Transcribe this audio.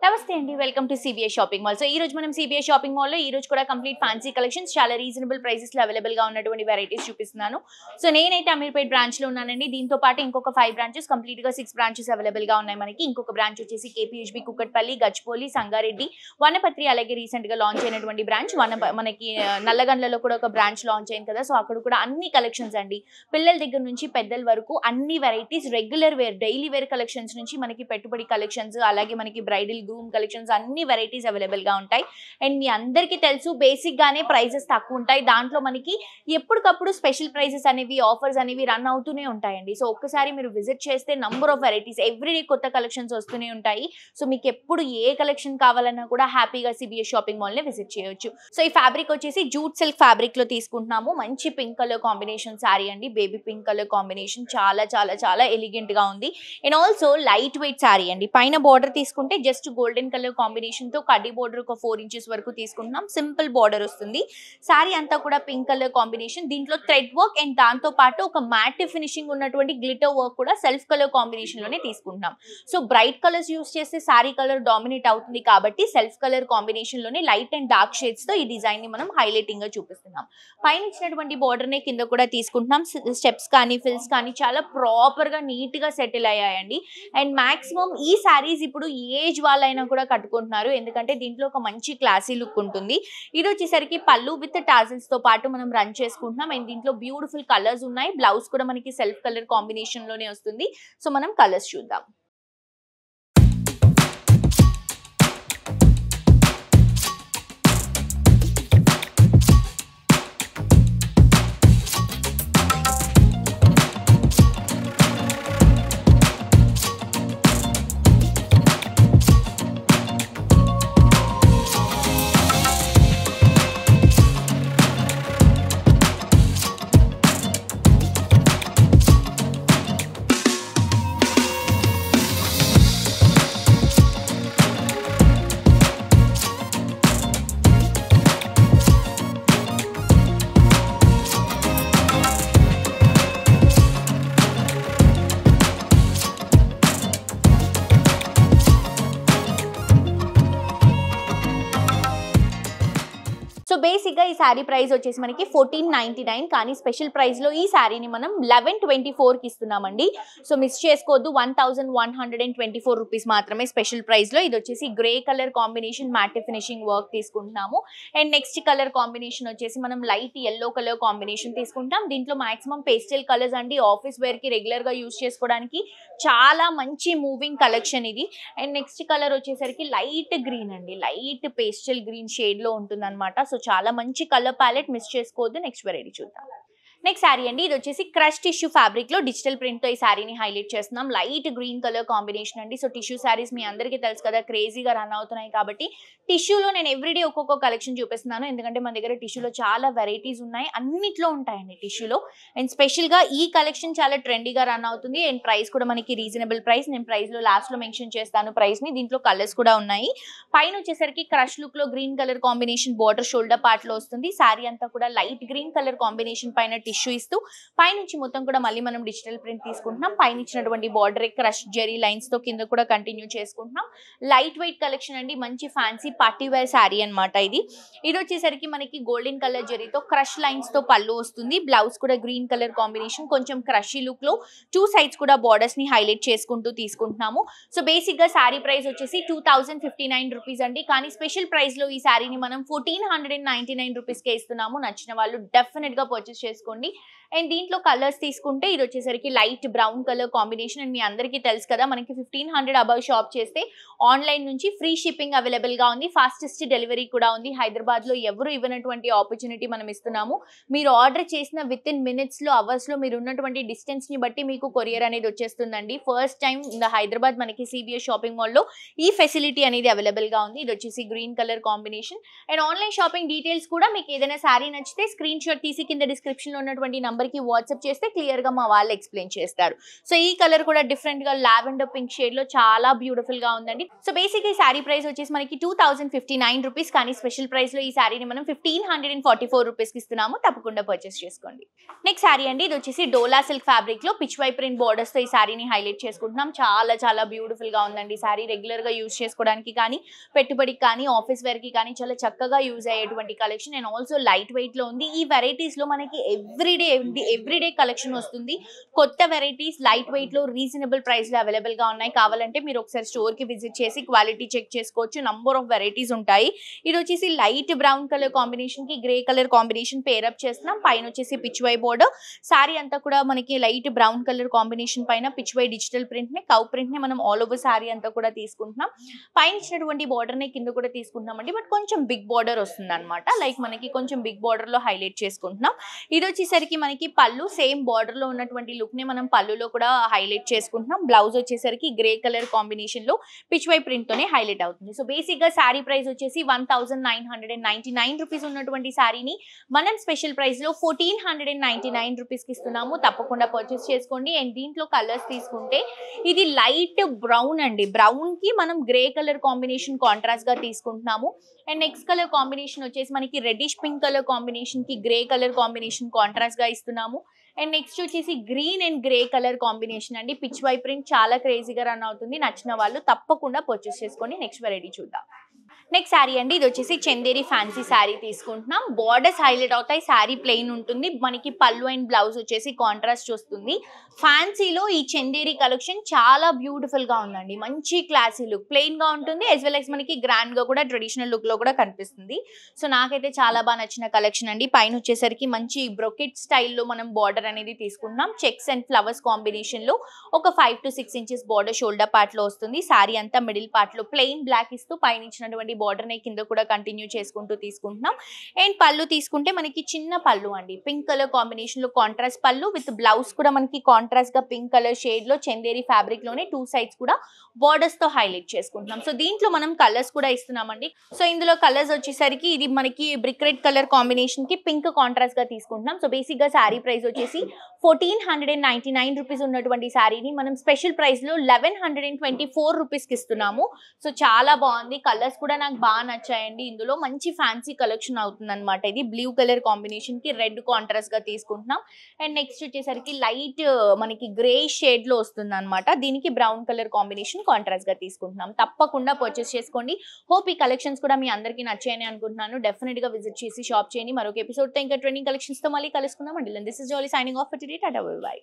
నమస్తే అండి, welcome to CBI shopping mall. So ఈ రోజు మనం సిబిఐ షాపింగ్ మాల్ లో ఈ రోజు కూడా కంప్లీట్ ఫ్యాన్సీ కలెక్షన్స్ చాలా రీజనబుల్ ప్రైసెస్ లో అవైలబుల్ గా ఉన్నటువంటి వెరైటీస్ చూపిస్తున్నాను. సో నేనైతే అమీర్పేట్ బ్రాంచ్ లో ఉన్నానండి. దీంతో పాటు ఇంకొక 5 బ్రాంచెస్, కంప్లీట్ గా 6 బ్రాంచెస్ అవైలబుల్ గా ఉన్నాయి మనకి. ఇంకొక బ్రాంచ్ వచ్చేసి కేపీహెచ్బి, కుక్కట్పల్లి, గచ్చిపోలి, సంగారెడ్డి, వనపత్రి, అలాగే రీసెంట్ గా లాంచ్ అయినటువంటి బ్రాంచ్ మనకి నల్లగండ్లలో కూడా ఒక బ్రాంచ్ లాంచ్ అయింది కదా. సో అక్కడ కూడా అన్ని కలెక్షన్స్ అండి, పిల్లల దగ్గర నుంచి పెద్దల వరకు అన్ని varieties, regular wear, daily wear collections నుంచి మనకి పెట్టుబడి కలెక్షన్స్, అలాగే మనకి బ్రైడల్ గ్రూమ్ కలెక్షన్స్ అన్ని వెరైటీస్ అవైలబుల్ గా ఉంటాయి. అండ్ మీ అందరికీ తెలుసు బేసిక్ గానే ప్రైజెస్ తక్కువ ఉంటాయి. దాంట్లో మనకి ఎప్పటికప్పుడు స్పెషల్ ప్రైజెస్ అనేవి, ఆఫర్స్ అనేవి రన్ అవుతూనే ఉంటాయండి. సో ఒక్కసారి మీరు విజిట్ చేస్తే నంబర్ ఆఫ్ వెరైటీస్, ఎవ్రీడే కొత్త కలెక్షన్స్ వస్తూనే ఉంటాయి. సో మీకు ఎప్పుడు ఏ కలెక్షన్ కావాలన్నా కూడా హ్యాపీగా సిబిఎస్ షాపింగ్ మాల్ ని విజిట్ చేయొచ్చు. సో ఈ ఫ్యాబ్రిక్ వచ్చేసి జూట్ సిల్క్ ఫ్యాబ్రిక్ లో తీసుకుంటున్నాము. మంచి పింక్ కలర్ కాంబినేషన్ శారీ అండి, బేబీ పింక్ కలర్ కాంబినేషన్, చాలా చాలా చాలా ఎలిగెంట్ గా ఉంది. And also light weight sari అండి. పైన బార్డర్ తీసుకుంటే జస్ట్ గోల్డెన్ కలర్ కాంబినేషన్ తో కడ్డీ బార్డర్ ఒక 4 ఇంచెస్ వరకు తీసుకుంటున్నాం. సింపుల్ బార్డర్ వస్తుంది. శారీ అంతా కూడా పింక్ కలర్ కాంబినేషన్, దీంట్లో థ్రెడ్ వర్క్ అండ్ దాంతో పాటు ఒక మ్యాట్ ఫినిషింగ్ ఉన్నటువంటి గ్లిటర్ వర్క్ కూడా సెల్ఫ్ కలర్ కాంబినేషన్ లోనే తీసుకుంటున్నాం. సో బ్రైట్ కలర్స్ యూస్ చేస్తే శారీ కలర్ డామినేట్ అవుతుంది కాబట్టి సెల్ఫ్ కలర్ కాంబినేషన్ లోనే లైట్ అండ్ డార్క్ షేడ్స్ తో ఈ డిజైన్ ని మనం హైలైటింగ్ గా చూపిస్తున్నాం. పైన ఇచ్చినటువంటి బార్డర్ నే కింద కూడా తీసుకుంటున్నాం. స్టెప్స్ కానీ ఫిల్స్ కానీ చాలా ప్రాపర్ గా నీట్ గా సెటిల్ అయ్యాయండి. అండ్ మాక్సిమం ఈ శారీస్ ఇప్పుడు ఏజ్ వాళ్ళైనా కూడా కట్టుకుంటున్నారు, ఎందుకంటే దీంట్లో ఒక మంచి క్లాసీ లుక్ ఉంటుంది. ఇది వచ్చేసరికి పళ్ళు విత్ టాజిల్స్ తో పాటు మనం రన్ చేసుకుంటున్నాం. అండ్ దీంట్లో బ్యూటిఫుల్ కలర్స్ ఉన్నాయి. బ్లౌజ్ కూడా మనకి సెల్ఫ్ కలర్ కాంబినేషన్ లోనే వస్తుంది. సో మనం కలర్స్ చూద్దాం. సో బేసిక్ గా ఈ శారీ ప్రైస్ వచ్చేసి మనకి 1499, కానీ స్పెషల్ ప్రైస్ లో ఈ శారీని మనం 1124 కి ఇస్తున్నామండి. సో మిస్ చేసుకోవద్దు, 1124 రూపీస్ మాత్రమే స్పెషల్ ప్రైస్ లో. ఇది వచ్చేసి grey colour combination matte finishing work తీసుకుంటున్నాము. అండ్ నెక్స్ట్ కలర్ కాంబినేషన్ వచ్చేసి మనం లైట్ ఎల్లో కలర్ కాంబినేషన్ తీసుకుంటాం. దీంట్లో మాక్సిమం పేస్టల్ కలర్స్ అండి, ఆఫీస్ వేర్ కి రెగ్యులర్ గా యూస్ చేసుకోవడానికి చాలా మంచి మూవింగ్ కలెక్షన్ ఇది. అండ్ నెక్స్ట్ కలర్ వచ్చేసరికి లైట్ గ్రీన్ అండి, లైట్ పేస్టల్ గ్రీన్ షేడ్ లో ఉంటుంది అనమాట. సో చాలా మంచి కలర్ ప్యాలెట్, మిస్ చేసుకోవద్దు. నెక్స్ట్ వెరైటీ చూద్దాం. నెక్స్ట్ శారీ అండి, ఇది వచ్చేసి క్రష్ టిష్యూ ఫ్యాబ్రిక్ లో డిజిటల్ ప్రింట్ తో ఈ శారీని హైలైట్ చేస్తున్నాం. లైట్ గ్రీన్ కలర్ కాంబినేషన్ అండి. సో టిష్యూ శారీస్ మీ అందరికీ తెలుసు కదా, క్రేజీగా రన్ అవుతున్నాయి కాబట్టి టిష్యూలో నేను ఎవ్రీడే ఒక్కొక్క కలెక్షన్ చూపిస్తున్నాను, ఎందుకంటే మన దగ్గర టిష్యూలో చాలా వెరైటీస్ ఉన్నాయి, అన్నిట్లో ఉంటాయండి టిష్యూలో. అండ్ స్పెషల్ గా ఈ కలెక్షన్ చాలా ట్రెండీగా రన్ అవుతుంది. అండ్ ప్రైస్ కూడా మనకి రీజనబుల్ ప్రైస్. నేను ప్రైస్ లో లాస్ట్ లో మెన్షన్ చేస్తాను ప్రైస్ ని. దీంట్లో కలర్స్ కూడా ఉన్నాయి. పైన వచ్చేసరికి క్రష్ లుక్ లో green colour combination border shoulder part లో వస్తుంది. శారీ అంతా కూడా లైట్ గ్రీన్ కలర్ కాంబినేషన్ పైన టిష్యూ ఇస్తూ పైనుంచి మొత్తం కూడా మళ్ళీ మనం డిజిటల్ ప్రింట్ తీసుకుంటున్నాం. పైన ఇచ్చినటువంటి బార్డర్ క్రష్ జెరీ లైన్స్ తో కింద కూడా కంటిన్యూ చేసుకుంటున్నాం. లైట్ వెయిట్ కలెక్షన్ అండి, మంచి ఫ్యాన్సీ పార్టీ వేర్ శారీ అనమాట ఇది. ఇది వచ్చేసరికి మనకి గోల్డెన్ కలర్ జెరీతో క్రష్ లైన్స్ తో పళ్ళు వస్తుంది. బ్లౌజ్ కూడా గ్రీన్ కలర్ కాంబినేషన్, కొంచెం క్రషీ లుక్ లో 2 సైడ్స్ కూడా బార్డర్స్ ని హైలైట్ చేసుకుంటూ తీసుకుంటున్నాము. సో బేసిక్ గా శారీ ప్రైస్ వచ్చేసి 2059 రూపీస్ అండి, కానీ స్పెషల్ ప్రైస్ లో ఈ శారీని మనం 1499 రూపీస్ కే ఇస్తున్నాము. నచ్చిన వాళ్ళు డెఫినెట్ గా పర్చేస్ చేసుకోండి. అండ్ దీంట్లో కలర్స్ తీసుకుంటే ఇది వచ్చేసరికి light brown colour combination. And మీ అందరికీ తెలుసు కదా, మనకి 1500 అబవ్ షాప్ చేస్తే ఆన్లైన్ నుంచి ఫ్రీ షిప్పింగ్ అవైలబుల్ గా ఉంది, ఫాస్టెస్ట్ డెలివరీ కూడా ఉంది. హైదరాబాద్ లో ఎవరు ఇవ్వనటువంటి ఆపర్చునిటీ మనం ఇస్తున్నాము. మీరు ఆర్డర్ చేసిన విత్ ఇన్ మినిట్స్ లో, అవర్స్ లో మీరు ఉన్నటువంటి డిస్టెన్స్ ని బట్టి మీకు కొరియర్ అనేది వచ్చేస్తుందండి. ఫస్ట్ టైం ఇన్ హైదరాబాద్ మనకి సిబిఎస్ షాపింగ్ మాల్ లో ఈ ఫెసిలిటీ అనేది అవైలబుల్ గా ఉంది. ఇది వచ్చేసి green colour combination. And online shopping details కూడా, మీకు ఏదైనా శారీ నచ్చితే స్క్రీన్ షాట్ తీసి కింద డిస్క్రిప్షన్ లో ఉన్నటువంటి నంబర్ కి వాట్సాప్ చేస్తే క్లియర్ గా మా వాళ్ళు ఎక్స్ప్లెయిన్ చేస్తారు. సో ఈ కలర్ కూడా డిఫరెంట్ గా లావెండర్ పింక్ షేడ్ లో చాలా బ్యూటిఫుల్ గా ఉందండి. సో బేసిక్ ఈ సారీ ప్రైస్ వచ్చేసి మనకి 2059 రూపీస్, కానీ స్పెషల్ ప్రైస్ లో ఈ సారీని మనం 1544 రూపీస్ కి ఇస్తున్నాము. తప్పకుండా పర్చేస్ చేసుకోండి. నెక్స్ట్ సారీ అండి, ఇది వచ్చేసి డోలా సిల్క్ ఫ్యాబ్రిక్ లో పిచ్ వై ప్రింట్ బోర్డర్స్ తో ఈ సారీని హైలైట్ చేసుకుంటున్నాం. చాలా బ్యూటిఫుల్ గా ఉందండి. సారీ రెగ్యులర్ గా యూజ్ చేసుకోవడానికి కానీ, పెట్టుబడికి కానీ, ఆఫీస్ వేర్ కి కానీ చాలా చక్కగా యూజ్ అయ్యేటువంటి collection. And also light weight లో ఉంది. ఈ వెరైటీస్ లో మనకి ఎవ్రీడే కలెక్షన్ వస్తుంది. కొత్త వెరైటీస్ లైట్ వెయిట్ లో రీజనబుల్ ప్రైస్ లో అవైలబుల్ గా ఉన్నాయి. కావాలంటే మీరు ఒకసారి స్టోర్ కి విజిట్ చేసి క్వాలిటీ చెక్ చేసుకోవచ్చు. నంబర్ ఆఫ్ వెరైటీస్ ఉంటాయి. ఇది వచ్చేసి లైట్ బ్రౌన్ కలర్ కాంబినేషన్ కి గ్రే కలర్ కాంబినేషన్ పేరప్ చేస్తున్నాం. పైన వచ్చేసి పిచ్ వై బోర్డర్. సారీ అంతా కూడా మనకి లైట్ బ్రౌన్ కలర్ కాంబినేషన్ పైన పిచ్ వై డిజిటల్ ప్రింట్ ని, కౌ ప్రింట్ ని మనం ఆల్ ఓవర్ సారీ అంతా కూడా తీసుకుంటున్నాం. పైన ఇచ్చినటువంటి బార్డర్ ని కింద కూడా తీసుకుంటున్నామండి. బట్ కొంచెం బిగ్ బార్డర్ వస్తుంది అనమాట. లైక్ మనకి కొంచెం బిగ్ బార్డర్ లో హైలైట్ చేసుకుంటున్నాం. ఇది వచ్చేసరికి మనకి పళ్ళు సేమ్ బార్డర్ లో ఉన్నటువంటి లుక్ ని మనం పళ్ళులో కూడా హైలైట్ చేసుకుంటున్నాం. బ్లౌజ్ వచ్చేసరికి గ్రే కలర్ కాంబినేషన్ లో పిచ్ వై ప్రింట్ తోనే హైలైట్ అవుతుంది. సో బేసిక్ గా సారీ ప్రైస్ వచ్చేసి 1999 రూపీస్ ఉన్నటువంటి సారీని మనం స్పెషల్ ప్రైస్ లో 1499 రూపీస్ కి ఇస్తున్నాము. తప్పకుండా పర్చేస్ చేసుకోండి. అండ్ దీంట్లో కలర్స్ తీసుకుంటే ఇది లైట్ బ్రౌన్ అండి. బ్రౌన్ కి మనం గ్రే కలర్ కాంబినేషన్ కాంట్రాస్ట్ గా తీసుకుంటున్నాము. అండ్ నెక్స్ట్ కలర్ కాంబినేషన్ వచ్చేసి మనకి రెడ్డిష్ పింక్ కలర్ కాంబినేషన్ కి గ్రే కలర్ కాంబినేషన్ కాంట్రాస్ట్ గా ఇస్తున్నాము. అండ్ నెక్స్ట్ వచ్చేసి green and grey colour combination అండి. పిచ్ వై ప్రింట్ చాలా క్రేజీగా రన్ అవుతుంది. నచ్చిన వాళ్ళు తప్పకుండా పర్చేస్ చేసుకోండి. నెక్స్ట్ వెరైటీ చూద్దాం. నెక్స్ట్ శారీ అండి, ఇది వచ్చేసి చందేరి ఫ్యాన్సీ శారీ తీసుకుంటున్నాం. బార్డర్స్ హైలైట్ అవుతాయి. శారీ ప్లెయిన్ ఉంటుంది. మనకి పళ్ళు అండ్ బ్లౌజ్ వచ్చేసి కాంట్రాస్ట్ వస్తుంది. ఫ్యాన్సీలో ఈ చందేరి కలెక్షన్ చాలా బ్యూటిఫుల్ గా ఉందండి. మంచి క్లాసీ లుక్, ప్లెయిన్ గా ఉంటుంది. యాజ్ వెల్ యాజ్ మనకి గ్రాండ్ గా కూడా ట్రెడిషనల్ లుక్ లో కూడా కనిపిస్తుంది. సో నాకైతే చాలా బాగా నచ్చిన కలెక్షన్ అండి. పైన వచ్చేసరికి మంచి బ్రొకెట్ స్టైల్లో మనం బార్డర్ అనేది తీసుకున్నాం. చెక్స్ అండ్ ఫ్లవర్స్ కాంబినేషన్ లో ఒక 5 to 6 inches border shoulder part లో వస్తుంది. శారీ అంతా మిడిల్ పార్ట్ లో ప్లెయిన్ బ్లాక్ ఇస్తూ పైన ఇచ్చినటువంటి బార్డర్ ని కింద కూడా కంటిన్యూ చేసుకుంటూ తీసుకుంటున్నాం. అండ్ పళ్ళు తీసుకుంటే మనకి చిన్న పళ్ళు అండి. పింక్ కలర్ కాంబినేషన్ లో కాంట్రాస్ట్ పళ్ళు విత్ బ్లౌజ్ కూడా మనకి కాంట్రాస్ట్ గా పింక్ కలర్ షేడ్ లో చందేరి ఫ్యాబ్రిక్ లోనే 2 సైడ్స్ కూడా బార్డర్స్ తో హైలైట్ చేసుకుంటున్నాం. సో దీంట్లో మనం కలర్స్ కూడా ఇస్తున్నామండి. సో ఇందులో కలర్స్ వచ్చేసరికి ఇది మనకి బ్రిక్ రెడ్ కలర్ కాంబినేషన్ కి పింక్ కాంట్రాస్ట్ గా తీసుకుంటున్నాం. సో బేసిక్ గా శారీ ప్రైస్ వచ్చేసి 1499 రూపీస్ ఉన్నటువంటి శారీని మనం స్పెషల్ ప్రైస్ లో 1124 రూపీస్ కి ఇస్తున్నాము. సో చాలా బాగుంది. కలర్స్ కూడా నాకు బాగా నచ్చాయండి. ఇందులో మంచి ఫ్యాన్సీ కలెక్షన్ అవుతుంది అనమాట. ఇది బ్లూ కలర్ కాంబినేషన్ కి రెడ్ కాంట్రాస్ట్ గా తీసుకుంటున్నాం. అండ్ నెక్స్ట్ వచ్చేసరికి లైట్ మనకి గ్రే షేడ్ లో వస్తుంది అనమాట. దీనికి బ్రౌన్ కలర్ కాంబినేషన్ కాంట్రాస్ట్ గా తీసుకుంటున్నాం. తప్పకుండా పర్చేస్ చేసుకోండి. హోప్ ఈ కలెక్షన్స్ కూడా మీ అందరికీ నచ్చాయని అనుకుంటున్నాను. డెఫినెట్ గా విజిట్ చేసి షాప్ చేయండి. మరొక ఎపిసోడ్ తో ఇంకా ట్రెండింగ్ కలెక్షన్స్ తో మళ్ళీ కలుసుకుందాం అండి. This is Jolly signing off for today. Tata bye by.